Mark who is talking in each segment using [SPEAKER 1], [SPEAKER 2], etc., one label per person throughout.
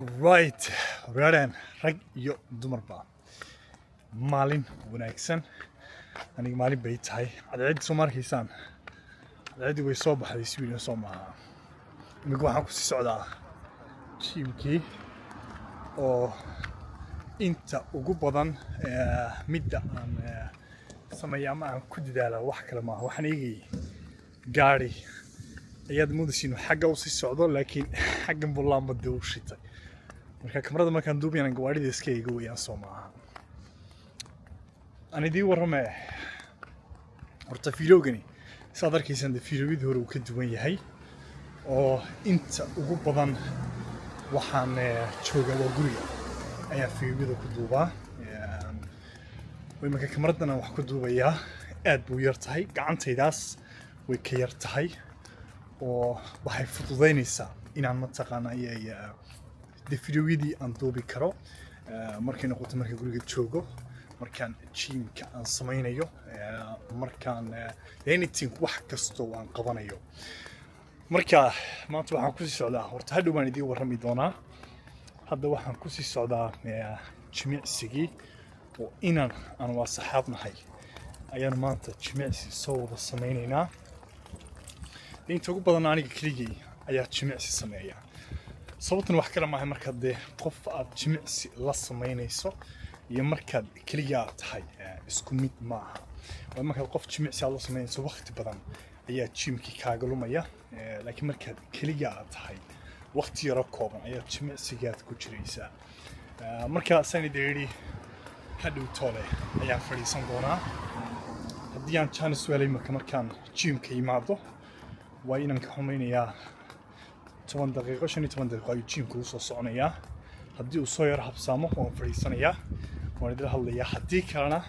[SPEAKER 1] Right, reereen rag iyo dumarba maalin wanaagsan aniga maalin bay tahay cadceed soo markaysaan cadceed way soo baxday Sweden soo maaha aniga waxaan ku sii socdaa teamkii oo inta ugu badan midda aan sameeyaa ma aan ku dadaalo wax kale maaha waxaan eegay gaari ayaad mudashiin xagga u sii socdo laakiin xaggan bulaan bad u shitay marka kamarada markaan duubayaan gawaarida iska eego weeyaan soo maaha أنا دي ورمه horta fiilowgani saad arkaysan fiilowidii hore uu ka duwan yahay oo inta ugu badan waxaan joogaa waa guriga ayaa fiilowida ku duubaa way marka kamaradana wax ku duubayaa aad buu yar tahay gacantaydaas way ka yar tahay oo waxay fududeynaysaa inaan mataqaana ay fiilowidii aan duubi karo markay noqoto marka guriga joogo markaan gymka aan samaynayo markaan anything wax kasto aan qabanayo marka maanta waxaan ku sii socdaa horta hadhow baan idin warrami doonaa hadda waxaan ku sii socdaa jimicsigii oo aan waa saxaabnahay ayaan maanta jimicsi soo wada samaynaynaa inta ugu badan aniga keligay ayaa jimicsi sameeya sababtuna wax kale maaha marka dee qof aad jimicsi la samaynayso iyo markaad kaliya tahay isku mid maaha waa markaad qof jimicsi aad la sameynayso waqti badan ayaa jimkii kaaga lumaya laakiin markaad kaliya tahay waqti yar kooban ayaa jimicsigaad ku jiraysaa marka sani deeri hadhow toole ayaan fadhiisan doonaa haddii aan chance weelay markaan jimka imaado waa inaan ka xumaynayaa 10 daqiiqo 15 daqiiqo ayuu jimku soo soconayaa haddii uu soo yar habsaamo waan fadhiisanayaa waan idin hadlayaa haddii kalena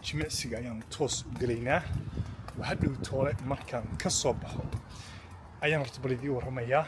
[SPEAKER 1] jimicsiga ayaan toos u gelaynaa hadhow toole markaan ka soo baxo ayaan horta bal idin warramayaa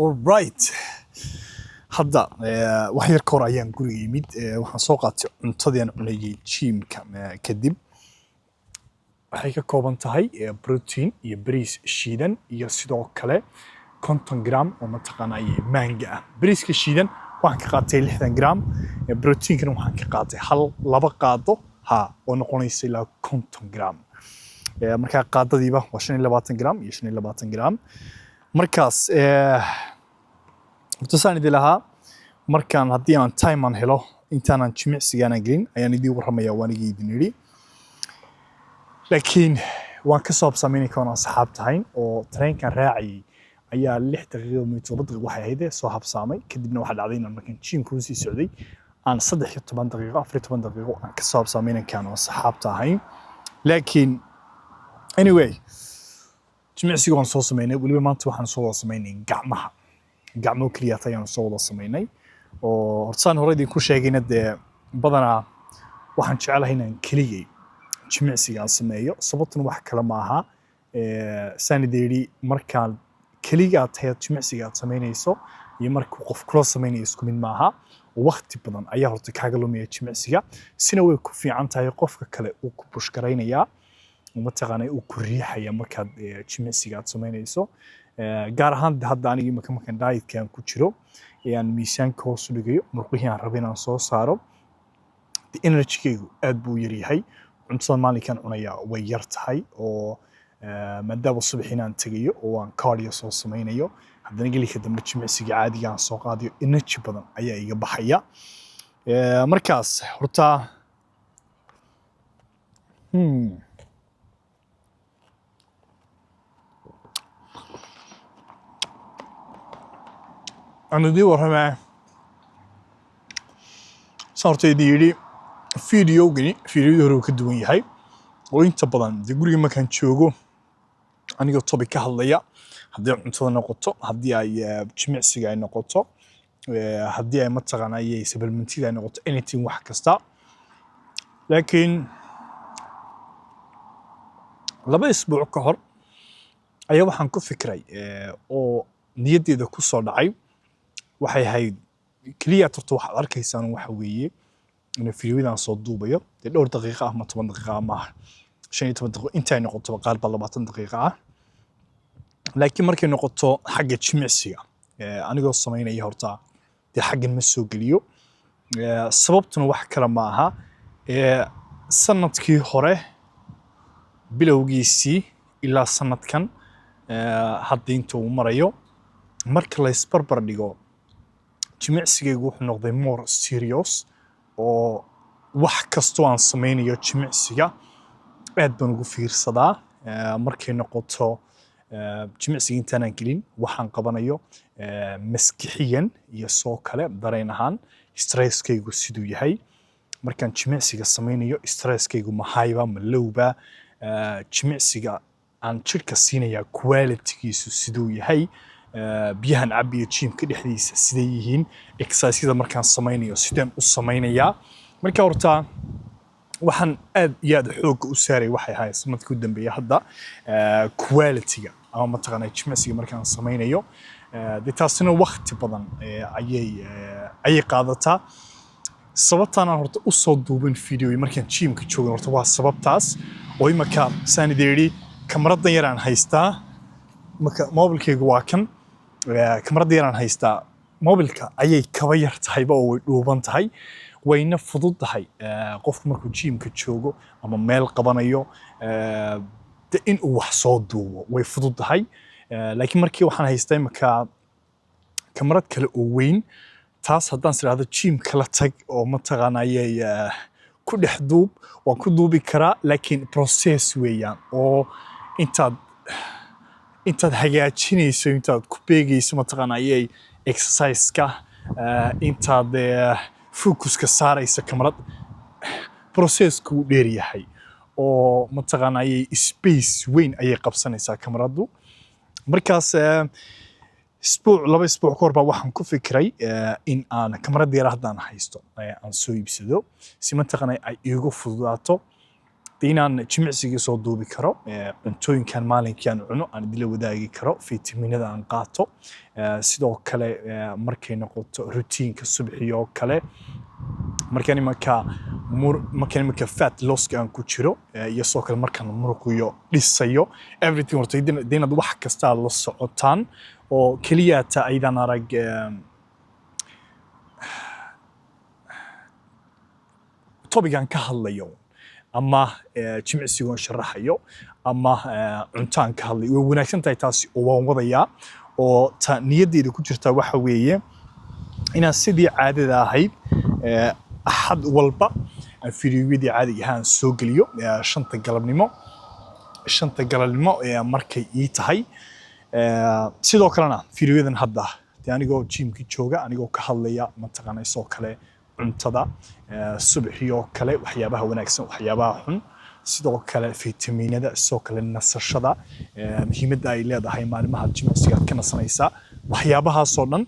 [SPEAKER 1] alright hadda wax yar kor ayaan guriga yimid waxaan soo qaatay cuntadii aan cunayay gymka kadib waxay ka kooban tahay protein iyo bariis shiidan iyo sidoo kale 50 gram oo mataqaanay manga ah bariiska shiidan waxaan ka qaatay 60 gram proteinkana waxaan ka qaatay laba qaado ها ونقونيس إلى كونتون جرام مركا قادة ديبا وشني لباتن جرام يشني لباتن جرام مركاس وتصاني دي لها مركان هدي aan time aan helo intaan jimicsiga gelin ayaan idii warramaya waan idin yiri laakiin waan ka soo sameeyay koona asxaab tahay oo trainkan raacay ayaa 6 daqiiqo mid 7 daqiiqo waxay ahayd soo habsaamay kadibna waxa dhacday inaan markaan jimku sii socday aan 13 daqiiqo 14 daqiiqo aan ka soo sameeyay kan asxaab tahay laakiin anyway jimicsiga waan soo sameeyay waliba maanta waxaan soo sameeyay gacmo kaliya ayaan soo sameeyay oo hortaan hore idin ku sheegayna badana waxaan jecelahay inaan kaliya jimicsiga sameeyo sababtuna wax kale ma aha sanideeri markaan kaliya tahay jimicsiga sameynayso iyo markuu qof kula sameeyo isku mid ma aha waqti badan ayaa horta kaaga lumaya jimicsiga sina way ku fiican tahay qofka kale uu ku push gareynaya uma taqaanay uu ku riixaya markaad jimicsiga sameynayso gaar ahaan hadda aniga markaan dietkan ku jiro ayaan miisaanka hoos u dhigayo markii aan rabay inaan soo saaro energy-gaygu aad buu yar yahay cuntada maalinkan cunaya way yar tahay oo maadaama subaxina aan tagayo oo aan cardio soo sameynayo haddana gelika dambe jimicsiga caadiga aan soo qaadayo energy badan ayaa iga baxaya markaas horta أنا دي ورمى صارت يديري فيديو هرو كدوين هاي وإنت بدن دي قولي ما كان تشوفه أنا قلت طبي كهالليا هدي عنصر نقطة هدي أي جميع سجاي نقطة هدي أي متغنى أي سبب المنتج نقطة anything واحد كستا لكن لما أسبوع كهر أيوة حنكون فكري أو نيدي إذا كسر دعي waxay ahayd kaliya tarto waxa arkaysaan waxa weeye in fiidiyodan soo duubayo dhowr daqiiqo ah ama 10 daqiiqo ama 15 daqiiqo intay noqoto qaar ba 20 daqiiqo ah laakiin markay noqoto xagga jimicsiga anigoo sameynaya horta xaggan ma soo geliyo sababtuna wax kale ma aha sanadkii hore bilowgiisii ilaa sanadkan hadda inta uu marayo marka la isbarbar dhigo jimicsigaygu wuxuu noqday more serious oo wax kastoo aan sameynayo jimicsiga aad baan ugu fiirsadaa markay noqoto jimicsiga intaan gelin waxaan qabanayo maskixiyan iyo soo kale dareen ahaan stresskaygu siduu yahay markaan jimicsiga sameynayo stresskaygu ma hayba ma lowba jimicsiga aan jirka siinaya quality-giisu siduu yahay biyahan cabiyo jimka dhexdiisa siday yihiin exercise-da markaan sameynayo sideen u sameynaya marka horta waxaan aad iyo aad xoog u saaray waxay ahayd sanadkii u dambeeyay hadda quality-ga ama mataqaanaa jimicsiga markaan sameynayo taasina waqti badan ayay qaadataa sababtaan aan horta u soo duubin fiidiyooyin markaan jimka joogin horta waa sababtaas oo imaka sanideeri kameradan yaraan haystaa marka mobilkaygu waa kan kamarada yaraan haystaa mobilka ayay kaba yar tahayba oo way dhuuban tahay wayna fudud tahay qofku markuu jimka joogo ama meel qabanayo in uu wax soo duubo way fudud tahay laakiin markii waxaan haystaa imaka kamarad kale oo weyn taas haddaan siraahdo jimka la tag oo mataqaanayay ku dhex duub waan ku duubi karaa laakiin process weeyaan oo intaad hagaajinayso intaad ku beegayso mataqaanayay exercise-ka intaad focuska saarayso kamarad process-ku dheer yahay oo mataqaanayay space weyn ayay qabsanaysaa kamaradu markaas laba isbuuc ka hor baa waxaan ku fikiray in aan kamarada yar haddaan haysto aan soo iibsado si mataqaanay ay iigu fududaato inaan jimicsiga soo duubi karo cuntooyinkan maalinkii aan cuno aan idila wadaagi karo fitamiinada aan qaato sidoo kale markay noqoto routiinka subaxiyo kale markaan imaka fat loss aan ku jiro iyo soo kale markaan muruqiyo dhisayo everything horta inaad wax kasta la socotaan oo kaliya ta aydan arag topic aan ka hadlayo ama jimicsigoon sharaxayo ama cuntaan ka hadlay way wanaagsan tahay taasi oo waan wadayaa oo ta niyadeyda ku jirta waxa weeye inaan sidii caadada ahayd axad walba fiidiyowgii caadiga ahaan soo geliyo 5 galabnimo markay ii tahay sidoo kalena fiidiyowadan hadda anigoo gymki jooga anigoo ka hadlaya mataqaanay soo kale cuntada subaxiyo kale waxyaabaha wanaagsan waxyaabaha xun sidoo kale fitamiinada soo kale nasashada muhiimadda ay leedahay maalmaha jimicsiga ka nasanaysa waxyaabaha soo dhan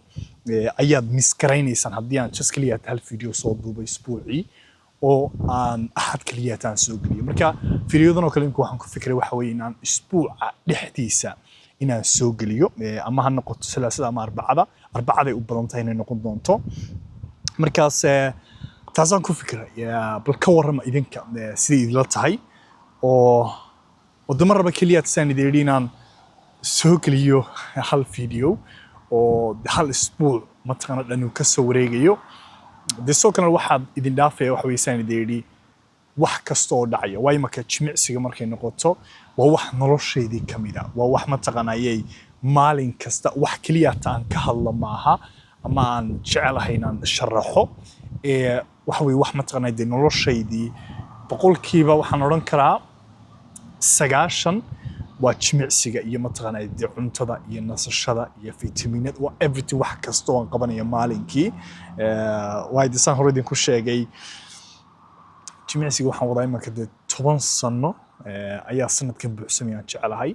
[SPEAKER 1] ayaad miskaraynaysan haddii aan just kaliya hal video soo duubay isbuucii oo aan axad kaliya taan soo geliyo marka fiidiyodan oo kale inku waxaan ku fikiray waxa weeye inaan isbuuca dhexdiisa inaan soo geliyo ama ha noqoto salaasada ama arbacada u badan tahay inay noqon doonto markaas taasaan ku fikiray bal ka warrama idinka sidii idila tahay oo wadamo raba kaliya taan idinaan soo geliyo hal video oo hal isbuuc mataqaana dhan ka soo wareegayo soo kale waxaad idin dhaafaya waxa weeyaan idin wax kasta oo dhacaya way marka jimicsiga markay noqoto waa wax nolosheedii kamida waa wax mataqaanayay maalin kasta wax kaliya taan ka hadla maaha ama aan jecelahay inaan sharaxo waxa weey wax mataqaanayay nolosheedii boqolkiiba waxaan oran karaa 90 waa jimicsiga iyo mataqaanayay cuntada iyo nasashada iyo fitamiinada waa everything wax kasta oo aan qabanayo maalinkii way disan hore idin ku sheegay jimicsiga waxaan wadaa imanka 10 sano ayaa sanadkan buuxsamay aan jecelahay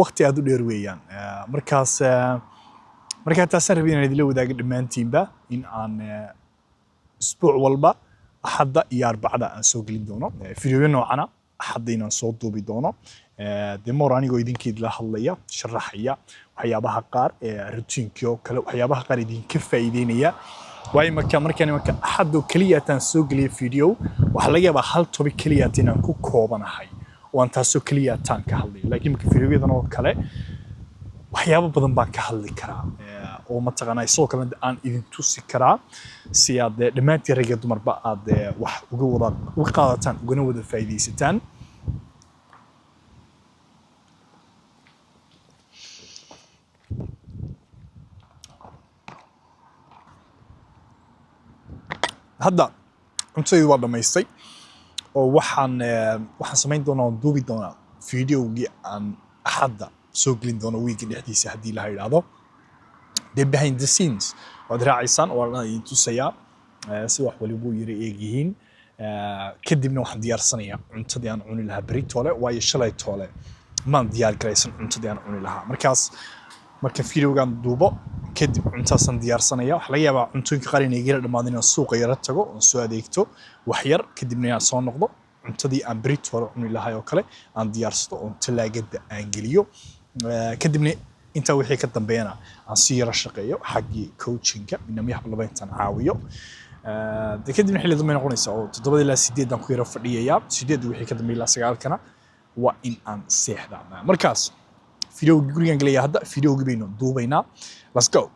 [SPEAKER 1] waqti aad u dheer weeyaan marka taasaan rabay inaan idin la wadaago dhammaantiinba in aan isbuuc walba axadda iyo arbacada aan soo gelin doono fiidiyo noocana axadda inaan soo duubi doono more anigoo idinkeed la hadlaya sharaxaya waxyaabaha qaar routinkii oo kale waxyaabaha qaar idinka faa'iideynaya way markaan axaddo kaliya taan soo geliyo fiidiyo waxa laga yaabaa hal topic kaliya inaan ku koobanahay oo aan taasoo kaliya taan ka hadlayo laakiin marka fiidiyodan oo kale waxyaabo badan baan ka hadli karaa oo mataqaanay soo kale aan idin tusi karaa si aad dhamaantii rag iyo dumarba aad wax uga qaadataan ugana wada faa'iideysataan hadda cuntadii waa dhamaystay oo waxaan samayn doonaa duubi doonaa fiidiyowgii aan axadda soo gelin doono week dhexdiisa hadii la yiraahdo behind the scenes waad raacaysan oo aan idin tusayaa si wax waliba yiri eegyihiin kadibna waxaan diyaarsanayaa cuntadii aan cuni lahaa bari toole waayo shalay toole maan diyaar garaysan cuntadii aan cuni lahaa marka fiidiyowgan duubo kadib cuntaasan diyaarsanaya wax laga yaabaa cuntooyinka qaar inay geela dhamaadeen oo suuqa yara tago oo soo adeegto wax yar kadibna aan soo noqdo cuntadii aan bari toole cuni lahaa oo kale aan diyaarsado oo talaagada aan geliyo kadibna inta wixii ka dambeeyana aan si yara shaqeeyo xaqii coachingka inama laba intaan caawiyo kadibna xilli dambe noqonaysa oo 7 ilaa 8 aan ku yara fadhiyayaa 8 wixii ka dambeeyay ilaa 9 kana waa in aan seexdaa markaas فيديو جريان قليا هذا فيديو جبينه دوبينا let's go